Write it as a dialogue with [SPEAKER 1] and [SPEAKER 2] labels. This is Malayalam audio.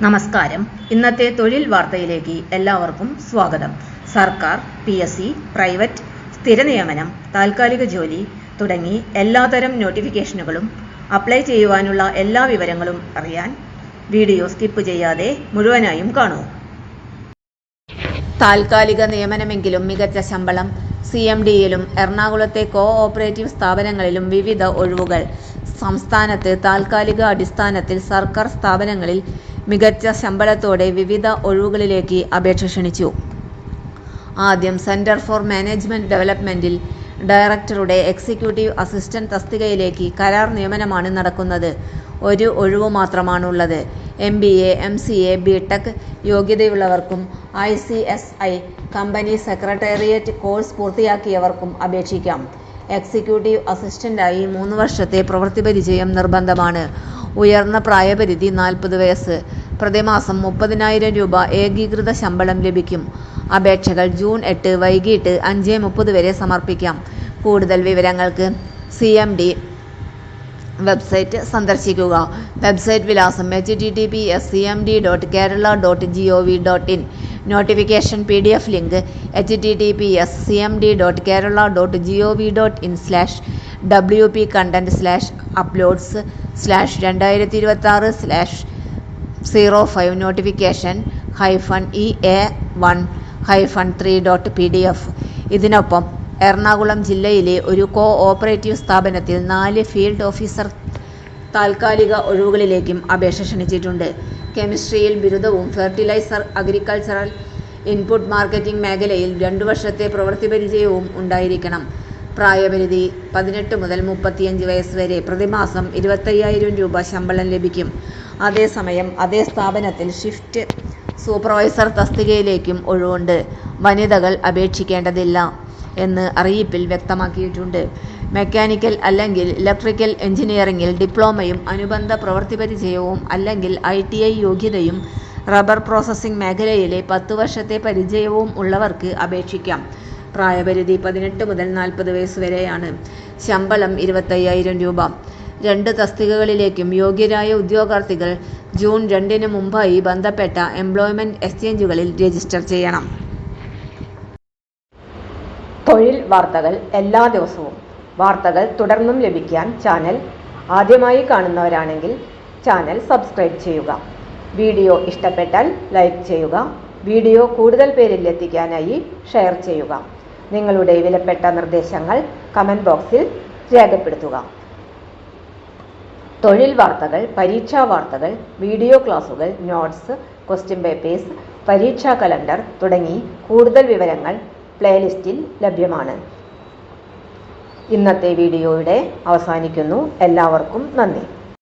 [SPEAKER 1] നമസ്കാരം. ഇന്നത്തെ തൊഴിൽ വാർത്തയിലേക്ക് എല്ലാവർക്കും സ്വാഗതം. സർക്കാർ, PSC, പ്രൈവറ്റ്, സ്ഥിര നിയമനം, താൽക്കാലിക ജോലി തുടങ്ങി എല്ലാതരം നോട്ടിഫിക്കേഷനുകളും അപ്ലൈ ചെയ്യുവാനുള്ള എല്ലാ വിവരങ്ങളും അറിയാൻ വീഡിയോ സ്കിപ്പ് ചെയ്യാതെ മുഴുവനായും കാണൂ. താൽക്കാലിക നിയമനമെങ്കിലും മികച്ച ശമ്പളം. CMDയിലും എറണാകുളത്തെ കോഓപ്പറേറ്റീവ് സ്ഥാപനങ്ങളിലും വിവിധ ഒഴിവുകൾ. സംസ്ഥാനത്ത് താൽക്കാലിക അടിസ്ഥാനത്തിൽ സർക്കാർ സ്ഥാപനങ്ങളിൽ മികച്ച ശമ്പളത്തോടെ വിവിധ ഒഴിവുകളിലേക്ക് അപേക്ഷ ക്ഷണിച്ചു. ആദ്യം സെന്റർ ഫോർ മാനേജ്മെന്റ് ഡെവലപ്മെന്റിൽ ഡയറക്ടറുടെ എക്സിക്യൂട്ടീവ് അസിസ്റ്റന്റ് തസ്തികയിലേക്ക് കരാർ നിയമനമാണ് നടക്കുന്നത്. ഒരു ഒഴിവു മാത്രമാണുള്ളത്. MBA, MCA, BTech യോഗ്യതയുള്ളവർക്കും ICSI കമ്പനി സെക്രട്ടേറിയറ്റ് കോഴ്സ് പൂർത്തിയാക്കിയവർക്കും അപേക്ഷിക്കാം. എക്സിക്യൂട്ടീവ് അസിസ്റ്റന്റായി 3 വർഷത്തെ പ്രവൃത്തി പരിചയം നിർബന്ധമാണ്. ഉയർന്ന പ്രായപരിധി 40 വയസ്സ്. പ്രതിമാസം 30,000 രൂപ ഏകീകൃത ശമ്പളം ലഭിക്കും. അപേക്ഷകൾ ജൂൺ 8 വൈകിട്ട് 5:30 വരെ സമർപ്പിക്കാം. കൂടുതൽ വിവരങ്ങൾക്ക് CMD വെബ്സൈറ്റ് സന്ദർശിക്കുക. വെബ്സൈറ്റ് വിലാസം https://cmd.kerala.gov.in. Notification PDF link https://cmd.kerala.gov.in/2026/05 notification -EA1-3.pdf. ഇതിനൊപ്പം എറണാകുളം ജില്ലയിലെ ഒരു കോഓപ്പറേറ്റീവ് സ്ഥാപനത്തിൽ 4 ഫീൽഡ് ഓഫീസർ താൽക്കാലിക ഒഴിവുകളിലേക്കും അപേക്ഷ ക്ഷണിച്ചിട്ടുണ്ട്. കെമിസ്ട്രിയിൽ ബിരുദവും ഫെർട്ടിലൈസർ, അഗ്രികൾച്ചറൽ ഇൻപുട്ട് മാർക്കറ്റിംഗ് മേഖലയിൽ 2 വർഷത്തെ പ്രവൃത്തി പരിചയവും ഉണ്ടായിരിക്കണം. പ്രായപരിധി 18 മുതൽ 35 വയസ്സ് വരെ. പ്രതിമാസം 25,000 രൂപ ശമ്പളം ലഭിക്കും. അതേസമയം അതേ സ്ഥാപനത്തിൽ ഷിഫ്റ്റ് സൂപ്പർവൈസർ തസ്തികയിലേക്കും ഒഴിവുണ്ട്. വനിതകൾ അപേക്ഷിക്കേണ്ടതില്ല എന്ന് അറിയിപ്പിൽ വ്യക്തമാക്കിയിട്ടുണ്ട്. മെക്കാനിക്കൽ അല്ലെങ്കിൽ ഇലക്ട്രിക്കൽ എഞ്ചിനീയറിംഗിൽ ഡിപ്ലോമയും അനുബന്ധ പ്രവൃത്തി പരിചയവും അല്ലെങ്കിൽ ITI യോഗ്യതയും റബ്ബർ പ്രോസസ്സിംഗ് മേഖലയിലെ 10 വർഷത്തെ പരിചയവും ഉള്ളവർക്ക് അപേക്ഷിക്കാം. പ്രായപരിധി 18 മുതൽ 40 വയസ്സ് വരെയാണ്. ശമ്പളം 25,000 രൂപ. 2 തസ്തികകളിലേക്കും യോഗ്യരായ ഉദ്യോഗാർത്ഥികൾ ജൂൺ 2 മുമ്പായി ബന്ധപ്പെട്ട എംപ്ലോയ്മെന്റ് എക്സ്ചേഞ്ചുകളിൽ രജിസ്റ്റർ ചെയ്യണം. തൊഴിൽ വാർത്തകൾ എല്ലാ ദിവസവും. വാർത്തകൾ തുടർന്നും ലഭിക്കാൻ ചാനൽ ആദ്യമായി കാണുന്നവരാണെങ്കിൽ ചാനൽ സബ്സ്ക്രൈബ് ചെയ്യുക. വീഡിയോ ഇഷ്ടപ്പെട്ടാൽ ലൈക്ക് ചെയ്യുക. വീഡിയോ കൂടുതൽ പേരിൽ എത്തിക്കാനായി ഷെയർ ചെയ്യുക. നിങ്ങളുടെ വിലപ്പെട്ട നിർദ്ദേശങ്ങൾ കമന്റ് ബോക്സിൽ രേഖപ്പെടുത്തുക. തൊഴിൽ വാർത്തകൾ, പരീക്ഷാ വാർത്തകൾ, വീഡിയോ ക്ലാസുകൾ, നോട്ട്സ്, ക്വസ്റ്റ്യൻ പേപ്പേഴ്സ്, പരീക്ഷാ കലണ്ടർ തുടങ്ങി കൂടുതൽ വിവരങ്ങൾ പ്ലേലിസ്റ്റിൽ ലഭ്യമാണ്. ഇന്നത്തെ വീഡിയോയുടെ അവസാനിക്കുന്നു. എല്ലാവർക്കും നന്ദി.